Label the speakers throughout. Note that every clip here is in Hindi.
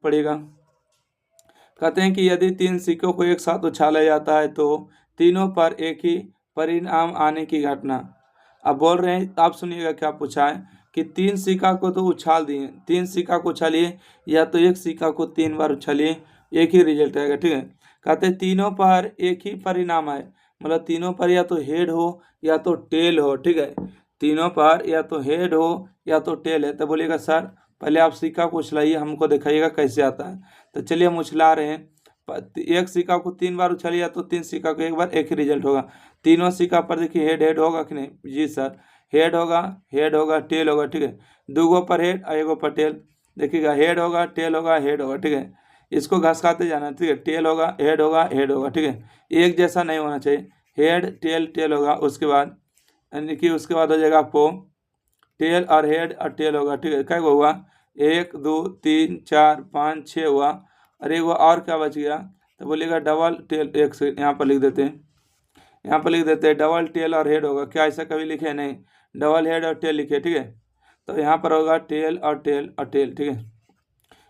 Speaker 1: पड़ेगा। कहते हैं कि यदि 3 सिक्कों को एक साथ उछाला जाता है तो तीनों पर एक ही परिणाम आने की घटना। अब बोल रहे हैं, आप सुनिएगा क्या पूछा है कि 3 सिक्का को तो उछाल दिए, 3 सिक्का को उछालिए या तो एक सिक्का को 3 बार उछालिए, एक ही रिजल्ट आएगा। ठीक है, कहते हैं तीनों पर एक ही परिणाम है, मतलब तीनों पर या तो हेड हो या तो टेल हो। ठीक है, तीनों पर या तो हेड हो या तो टेल है। तो बोलिएगा सर पहले आप सिक्का को उछलाइए, हमको दिखाइएगा कैसे आता है। तो चलिए हम उछला रहे हैं। एक सिक्का को 3 बार उछालिए तो 3 सिक्का को एक बार, एक ही रिजल्ट होगा। तीनों सिक्का पर देखिए हेड हेड होगा कि नहीं? जी सर, हेड होगा, हेड होगा, टेल होगा। ठीक है, 2 गो पर हेड और 1 गो पर टेल। देखिएगा हेड होगा, टेल होगा, हेड होगा। ठीक है, इसको घसकाते जाना। ठीक है, टेल होगा, हेड होगा, हेड होगा। ठीक है, एक जैसा नहीं होना चाहिए, हेड टेल टेल होगा। उसके बाद यानी कि उसके बाद हो जाएगा आपको टेल और हेड और टेल होगा। ठीक है, क्या हुआ? 1 2 3 4 5 6 हुआ, और एक और क्या बच गया? तो बोलिएगा डबल टेल। एक से यहाँ पर लिख देते हैं, यहाँ पर लिख देते हैं डबल टेल और हेड होगा। क्या ऐसा कभी लिखे? नहीं, डबल हेड और टेल लिखे। ठीक है, तो यहाँ पर होगा टेल और टेल और टेल। ठीक है,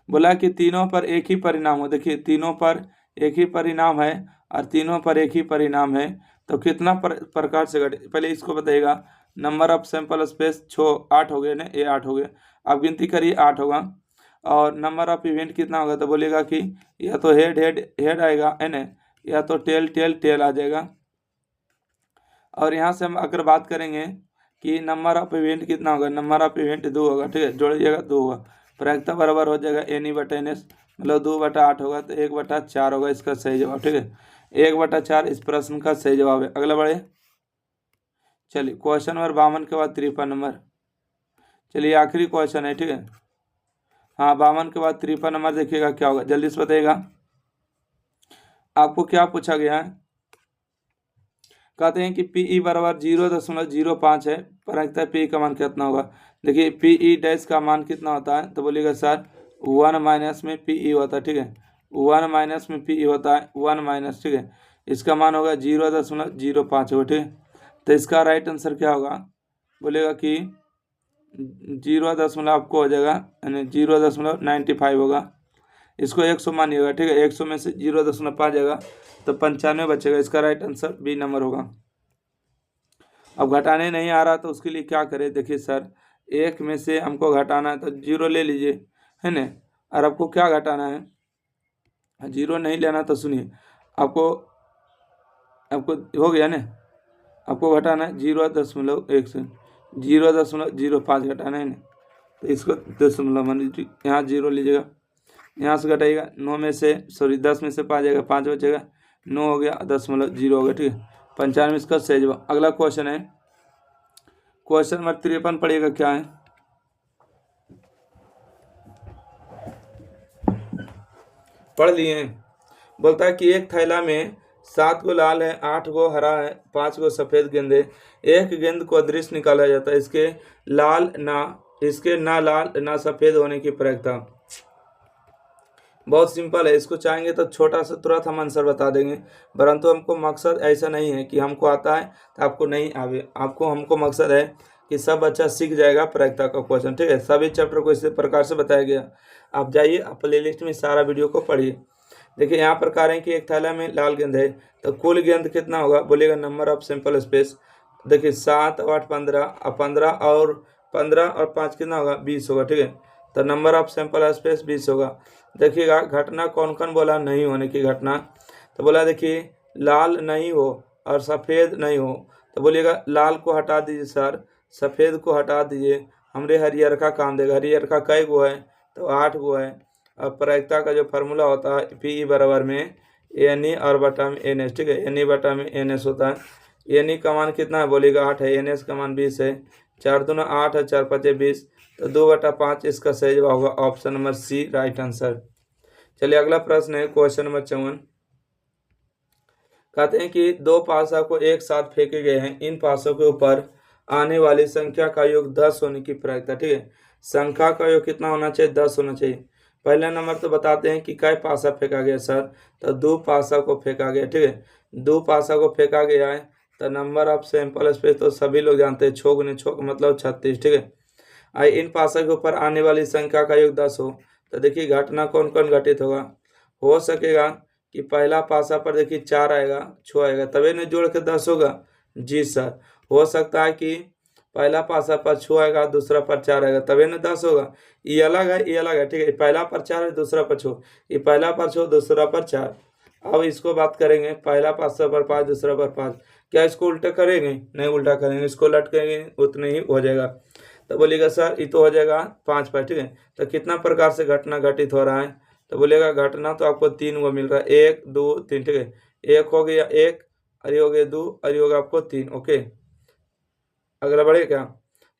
Speaker 1: बोला कि तीनों पर एक ही परिणाम हो। देखिए तीनों पर एक ही परिणाम है और तीनों पर एक ही परिणाम है, तो कितना प्रकार से घटे? पहले इसको बताइएगा। नंबर ऑफ सैंपल स्पेस 8 हो गए ना, ये 8 हो गए। आप गिनती करिए, 8 होगा। और नंबर ऑफ इवेंट कितना होगा? तो बोलेगा कि या तो हेड हेड हेड आएगा है ना, या तो टेल टेल टेल आ जाएगा। और यहाँ से हम अगर बात करेंगे कि नंबर ऑफ इवेंट कितना होगा, नंबर ऑफ इवेंट 2 होगा। ठीक है, जोड़िएगा 2 होगा, प्रायिकता बराबर हो जाएगा NE/NS, मतलब 2/8 होगा, तो 1/4 होगा इसका सही जवाब। ठीक है, 1/4 इस प्रश्न का सही जवाब है। अगला बढ़े, चलिए क्वेश्चन नंबर 52 के बाद 53 नंबर। चलिए आखिरी क्वेश्चन है। ठीक है, हाँ 52 के बाद 53 नंबर देखिएगा क्या होगा, जल्दी से बताइएगा आपको क्या पूछा गया है। कहते हैं कि PE बराबर 0.05 है, प्रायिकता PE का मान कितना होगा? देखिए PE डैश का मान कितना होता है? तो बोलिएगा सर 1 माइनस में PE होता है। ठीक है, 1 माइनस में PE होता है, 1 माइनस। ठीक है, इसका मान होगा 0.05 होगा। ठीक है, तो इसका राइट आंसर क्या होगा? बोलेगा कि 0 आपको हो जाएगा यानी 0.95 होगा। इसको 100 मानिएगा। ठीक है, 100 में से 0.5 जाएगा तो 95 बचेगा। इसका राइट आंसर बी नंबर होगा। अब घटाने नहीं आ रहा तो उसके लिए क्या करें? देखिए सर 1 में से हमको घटाना है तो 0 ले लीजिए, है ना। और आपको क्या घटाना है? 0 नहीं लेना तो सुनिए, आपको आपको हो गया ना, आपको घटाना है 0.1 से 0.05 घटाना है ना, तो इसको दशमलव मान लीजिए, यहाँ 0 लीजिएगा, यहाँ से घटाइएगा 9 में से 10 में से 5 जाएगा, 5 बचेगा, 9 हो गया, 0.0 हो गया। ठीक है, 95 इसका सही जवाब। अगला क्वेश्चन है क्वेश्चन नंबर 53, पढ़िएगा क्या है। पढ़ लिए? बोलता है कि एक थैला में 7 गो लाल है, 8 गो हरा है, 5 गो सफेद गेंद है। एक गेंद को अदृश्य निकाला जाता है, इसके ना लाल ना सफेद होने की प्रायिकता। बहुत सिंपल है, इसको चाहेंगे तो छोटा सा तुरंत हम आंसर बता देंगे, परंतु हमको मकसद ऐसा नहीं है कि हमको आता है तो आपको नहीं आवे। हमको मकसद है कि सब बच्चा सीख जाएगा प्रायिकता का क्वेश्चन। ठीक है, सभी चैप्टर को इसी प्रकार से बताया गया। आप जाइए, आप प्लेलिस्ट में सारा वीडियो को पढ़िए। देखिए यहाँ पर कह रहे हैं कि एक थैला में लाल गेंद है, तो कुल गेंद कितना होगा? बोलेगा नंबर ऑफ सैंपल स्पेस। देखिए 7 8 15 और 15 और 5 कितना होगा? 20 होगा। ठीक है, तो नंबर ऑफ सैंपल स्पेस 20 होगा। देखिएगा घटना कौन कौन बोला नहीं होने की घटना? तो बोला देखिए लाल नहीं हो और सफ़ेद नहीं हो, तो बोलिएगा लाल को हटा दीजिए सर, सफ़ेद को हटा दीजिए, हमरे हरियर का काम देगा। हरियर का कई गो है? तो 8 गो है। और प्रायिकता का जो फार्मूला होता है PE बराबर में NE और बटा में NS। ठीक है, NE बटा में NS होता है। NE का मान कितना है? बोलेगा 8 है, NS का मान 20 है, 4 दूना 8 है, 4 5 20, तो 2/5 इसका सही जवाब होगा option number C, right answer. चलिए अगला प्रश्न है क्वेश्चन नंबर 54। कहते हैं कि 2 पासा को एक साथ फेंके गए हैं, इन पासों के ऊपर आने वाली संख्या का योग 10 होने की प्रायिकता। ठीक है, संख्या का योग कितना होना चाहिए? 10 होना चाहिए। पहला नंबर तो बताते हैं कि कै पासा फेंका गया सर, तो 2 पासा को फेंका गया। ठीक है, 2 पासा को फेंका गया है, तो नंबर ऑफ सैंपल स्पेस तो सभी लोग जानते हैं, छोक ने छोक मतलब 36। ठीक है, इन पासा के ऊपर आने वाली संख्या का योग 10 हो, तो देखिए घटना कौन कौन घटित होगा। हो सकेगा कि पहला पासा पर देखिए 4 आएगा, 6 आएगा, तभी नहीं जोड़ के 10 होगा। जी सर। हो सकता है कि पहला पासा पर 6 आएगा, दूसरा पर 4 आएगा, तभी ना 10 होगा। ये अलग है, ये अलग है, ठीक है। पहला पर 4 है, दूसरा पर 6, ये पहला पर 6, दूसरा पर 4। अब इसको बात करेंगे, पहला पासा पर 5, दूसरा पर 5। क्या इसको उल्टा करेंगे? नहीं उल्टा करेंगे, इसको लटकेंगे, उतने ही हो जाएगा। तो बोलिएगा सर ये तो हो जाएगा 5 पर, ठीक है। तो कितना प्रकार से घटना घटित हो रहा है? तो बोलेगा घटना तो आपको 3 वो मिल रहा है, 1 2 3, ठीक है। एक हो गया 1, और ये हो गया 2, और ये होगा आपको 3। ओके, अगला बढ़े क्या?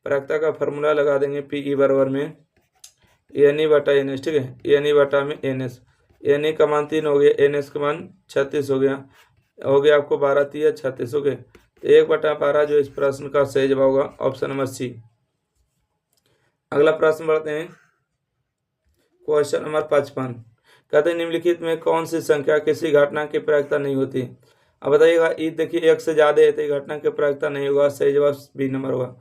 Speaker 1: प्रायिकता का फॉर्मूला लगा देंगे, पी बराबर में एन बटा एन एस, ठीक है। एन बटा में एन एस, एन का मान 3 हो गया, एन एस का मान 36 हो गया आपको 12 3 36 हो गए। तो 1/12 जो इस प्रश्न का सही जवाब होगा ऑप्शन नंबर सी। अगला प्रश्न बढ़ते हैं, क्वेश्चन नंबर 55। कहते हैं निम्नलिखित में कौन सी संख्या किसी घटना की प्रायिकता नहीं होती? अब बताइएगा, ये देखिए 1 से ज्यादा है तो घटना की प्रायिकता नहीं होगा, सही जवाब बी नंबर होगा।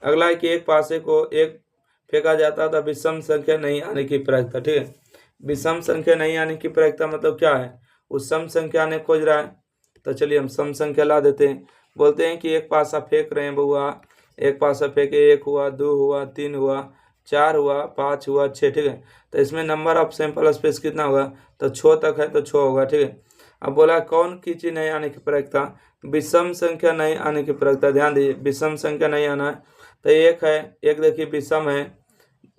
Speaker 1: अगला है कि एक पासे को एक फेंका जाता था, विषम संख्या नहीं आने की प्रायिकता, ठीक है। विषम संख्या नहीं आने की प्रायिकता मतलब क्या है? उस सम संख्या ने खोज रहा है। तो चलिए हम सम संख्या ला देते हैं। बोलते हैं कि एक पासा फेंक रहे हैं बउआ, एक पासा फेंके, 1 हुआ, 2 हुआ, 3 हुआ, 4 हुआ, 5 हुआ, 6, ठीक है। तो इसमें नंबर ऑफ सैंपल स्पेस कितना होगा? तो 6 तक है तो 6 होगा, ठीक है। अब बोला कौन की चीज नहीं आने की प्रायिकता? विषम संख्या नहीं आने की प्रायिकता। ध्यान दीजिए, विषम संख्या नहीं आना है। तो एक है, एक देखिए विषम है,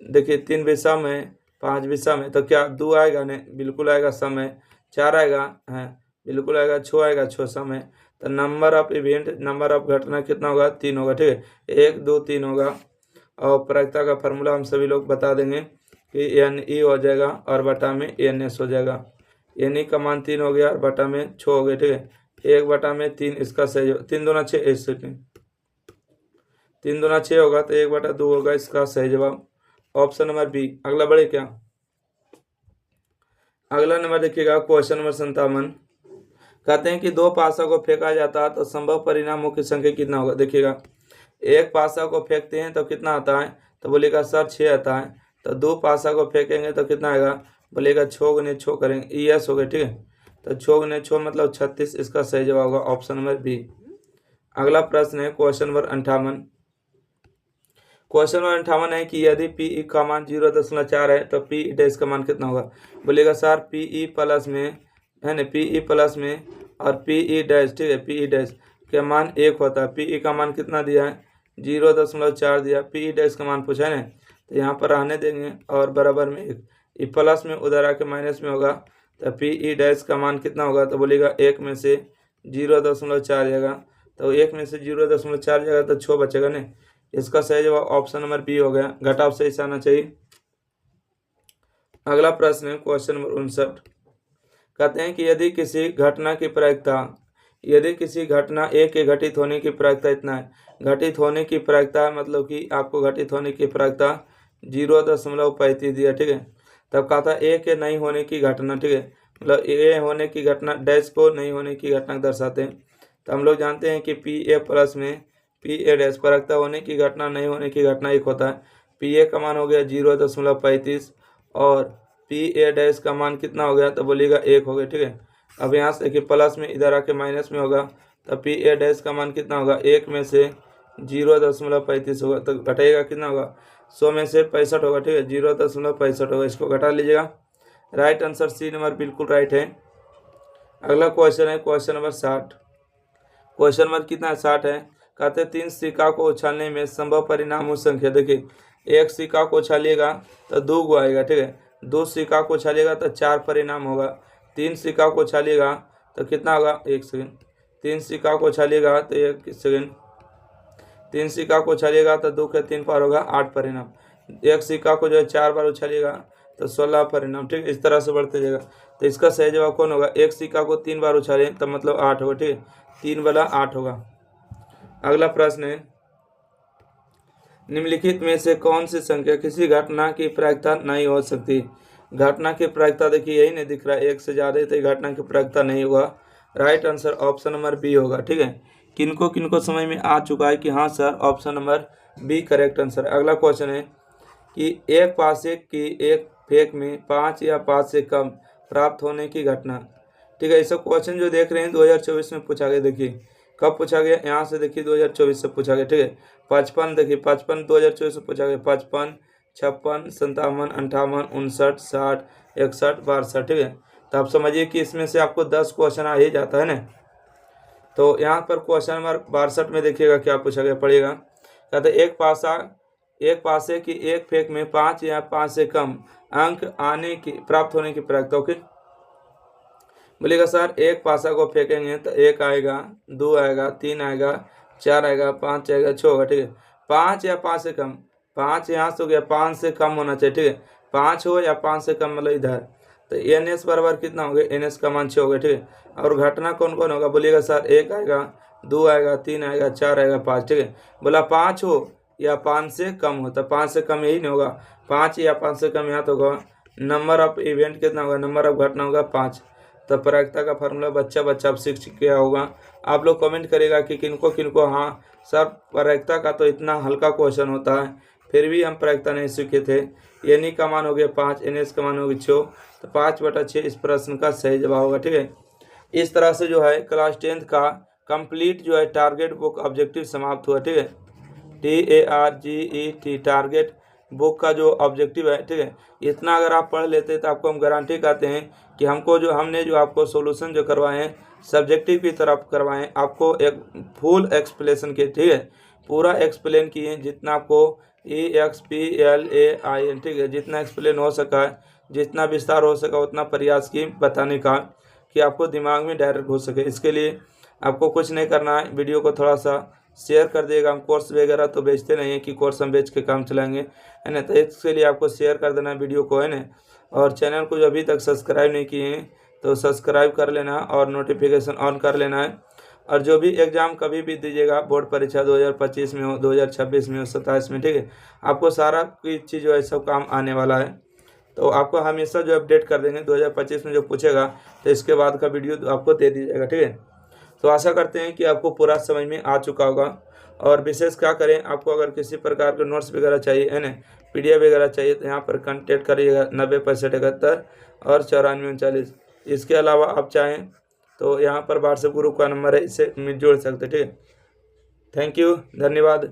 Speaker 1: देखिए 3 विषम है, 5 विषम है, तो क्या 2 आएगा? नहीं, बिल्कुल आएगा, सम है। 4 आएगा, है बिल्कुल आएगा। 6 आएगा, 6 सम है। तो number of event, number of घटना कितना होगा? 3 होगा, ठीक है। 1 2 3 होगा। और प्रायिकता का फॉर्मूला हम सभी लोग बता देंगे कि एन ई हो जाएगा और बटा में एन एस हो जाएगा। एन ई का मान 3 हो गया और बटा में 6 हो गया, ठीक है। 1 बटा में 3 इसका सही, 3 दूना 6, 3 दूना 6 होगा, तो 1 बटा 2 होगा इसका सही जवाब ऑप्शन नंबर बी। अगला बढ़े क्या? अगला नंबर देखिएगा, क्वेश्चन नंबर 57। कहते हैं कि 2 पासा को फेंका जाता है तो संभव परिणामों की संख्या कितना होगा? देखिएगा, एक पासा को फेंकते हैं तो कितना आता है? तो बोलेगा सर 6 आता है। तो 2 पासा को फेंकेंगे तो कितना आएगा? बोलेगा 6 गुने 6 करेंगे, यस हो गए, ठीक है। तो 6 गुने 6 मतलब 36, इसका सही जवाब होगा ऑप्शन नंबर बी। अगला प्रश्न है क्वेश्चन नंबर 58। क्वेश्चन नंबर 58 है कि यदि पी ई का मान 0.4 है तो पी डैश का मान कितना होगा? बोलेगा सर पी ई प्लस में है ना, पी ई प्लस में और पी ई डैश, ठीक है, पी ई डैश का मान 1 होता है। पी ई का मान कितना दिया है? 0.4 दिया। पी ई डैश का मान पूछा है ना, तो यहाँ पर रहने देंगे और बराबर में 1, ये प्लस में उधर आके माइनस में होगा। तो पी ई डैश का मान कितना होगा? तो बोलेगा 1 में से 0.4 जाएगा, तो 1 में से 0.4 जाएगा तो 6 बचेगा ना। इसका सही जवाब ऑप्शन नंबर बी हो गया, घटाव सही से आना चाहिए। अगला प्रश्न है क्वेश्चन नंबर 59। कहते हैं कि यदि किसी घटना की प्रायिकता, यदि किसी घटना ए के घटित होने की प्रायिकता इतना है, घटित होने की प्रायिकता मतलब कि आपको घटित होने की प्रायिकता 0.35 दिया, ठीक है। तब कहा था ए के नहीं होने की घटना, ठीक है, मतलब ए होने की घटना डैश को नहीं होने की घटना दर्शाते हैं। तो हम लोग जानते हैं कि पी ए प्लस में पी ए डैश प्रायिकता होने की घटना नहीं होने की घटना 1 होता है। पी ए का मान हो गया 0.35 और पी ए डैश का मान कितना हो गया? तो बोलिएगा 1 हो गया, ठीक है। अब यहाँ से देखिए प्लस में इधर आके माइनस में होगा, तो पी ए डैश का मान कितना होगा? 1 में से 0.35 होगा, तो घटाइएगा कितना होगा? 100 में से 65 होगा, ठीक है, 0.65 होगा, इसको घटा लीजिएगा। राइट आंसर सी नंबर बिल्कुल राइट है। अगला क्वेश्चन है क्वेश्चन नंबर 60। क्वेश्चन नंबर कितना है? 60 है। कहते 3 सिक्का को उछालने में संभव परिणामों संख्या, देखिए 1 सिक्का को उछालिएगा तो 2 गो आएगा, ठीक है। 2 सिक्का को उछालिएगा तो 4 परिणाम होगा। 3 सिक्का को उछालिएगा तो कितना होगा? 1 सेकेंड। 3 सिक्का को उछालिएगा तो 1 सेकेंड, 3 सिक्का को उछालिएगा तो 2 के 3 पार होगा 8 परिणाम। 1 सिक्का को जो है 4 बार उछालिएगा तो 16 परिणाम, ठीक है। इस तरह से बढ़ते जाएगा। तो इसका सही जवाब कौन होगा? 1 सिक्का को 3 बार उछाले तो मतलब 8 होगा, ठीक है, 3 वाला 8 होगा। अगला प्रश्न है, निम्नलिखित में से कौन सी संख्या किसी घटना की प्रायिकता नहीं हो सकती? घटना की प्रायिकता देखिए यही नहीं दिख रहा है, 1 से ज्यादा तो घटना की प्रायिकता नहीं होगा। Right answer option number B होगा, ठीक है। किनको किनको समझ में आ चुका है कि हाँ sir option number B correct answer. अगला क्वेश्चन है कि एक पासे की एक फेक में 5 या 5 से कम प्राप्त होने की घटना। ठीक है, ये सब क्वेश्चन जो देख रहे हैं 2024 में पूछा गया। देखिए कब पूछा गया, यहाँ से देखिए 2024 से पूछा गया। ठीक है, 55 देखिए 55 2024 से पूछा गया, 55, 56, 57, 58, 59, 60, 61, 62। ठीक है, तो आप समझिए कि इसमें से आपको 10 क्वेश्चन आ ही जाता है ना। तो यहाँ पर क्वेश्चन नंबर 62 में देखिएगा क्या पूछा गया, पढ़िएगा। कहते एक पासे की एक फेक में 5 या 5 से कम अंक प्राप्त होने की प्रक्रिया। ओके, बोलिएगा सर एक पासा को फेंकेंगे तो 1 आएगा, 2 आएगा, 3 आएगा, 4 आएगा, 5 आएगा, 6 होगा। ठीक है, 5 या 5 से कम, 5 यहाँ से हो गया, 5 से कम होना चाहिए। ठीक है, 5 हो या 5 से कम, मतलब इधर, तो NS बराबर कितना हो गया, NS का मान 6 हो गया। ठीक है, और घटना कौन कौन होगा, बोलिएगा सर 1 आएगा, 2 आएगा, 3 आएगा, 4 आएगा, 5। ठीक है, बोला 5 हो या 5 से कम हो, तो 5 से कम यही नहीं होगा, 5 या 5 से कम यहाँ तो होगा। नंबर ऑफ इवेंट कितना होगा, नंबर ऑफ घटना होगा 5। तो प्रायिकता का फार्मूला बच्चा आप सीख गया होगा। आप लोग कमेंट करेगा कि किनको हाँ सर प्रायिकता का तो इतना हल्का क्वेश्चन होता है, फिर भी हम प्रायिकता नहीं सीखे थे। NE का मान हो गया 5, NS का मान हो गया 6, तो 5/6 इस प्रश्न का सही जवाब होगा। ठीक है, इस तरह से जो है क्लास 10th का कंप्लीट जो है टारगेट बुक ऑब्जेक्टिव समाप्त हुआ। ठीक है, TARGET टारगेट बुक का जो ऑब्जेक्टिव है। ठीक है, इतना अगर आप पढ़ लेते तो आपको हम गारंटी कहते हैं कि हमने जो आपको सॉल्यूशन जो करवाए हैं सब्जेक्टिव की तरफ करवाएं, आपको एक फुल एक्सप्लेनेशन किए। ठीक है, पूरा एक्सप्लेन किए जितना आपको EXPLAIN। ठीक है, जितना एक्सप्लेन हो सका है, जितना विस्तार हो सका उतना प्रयास की बताने का कि आपको दिमाग में डायरेक्ट हो सके। इसके लिए आपको कुछ नहीं करना है, वीडियो को थोड़ा सा शेयर कर दिएगा। हम कोर्स वगैरह तो बेचते नहीं है कि कोर्स हम बेच के काम चलाएंगे, है ना। तो इसके लिए आपको शेयर कर देना है वीडियो को, है ना। और चैनल को जो अभी तक सब्सक्राइब नहीं किए हैं तो सब्सक्राइब कर लेना और नोटिफिकेशन ऑन कर लेना है। और जो भी एग्ज़ाम कभी भी दीजिएगा, बोर्ड परीक्षा 2025 में हो, 2026 में हो, 27 में, ठीक है, आपको सारा चीज़ जो है सब काम आने वाला है। तो आपको हमेशा जो अपडेट कर देंगे 2025 में जो पूछेगा तो इसके बाद का वीडियो आपको दे दी जाएगा। ठीक है, तो आशा करते हैं कि आपको पूरा समझ में आ चुका होगा। और विशेष क्या करें, आपको अगर किसी प्रकार के नोट्स वगैरह चाहिए, है ना, PDF वगैरह चाहिए तो यहाँ पर कॉन्टेक्ट करिएगा 906571 और 9439। इसके अलावा आप चाहें तो यहाँ पर व्हाट्सएप ग्रुप का नंबर है, इससे जुड़ सकते। ठीक है, थैंक यू, धन्यवाद।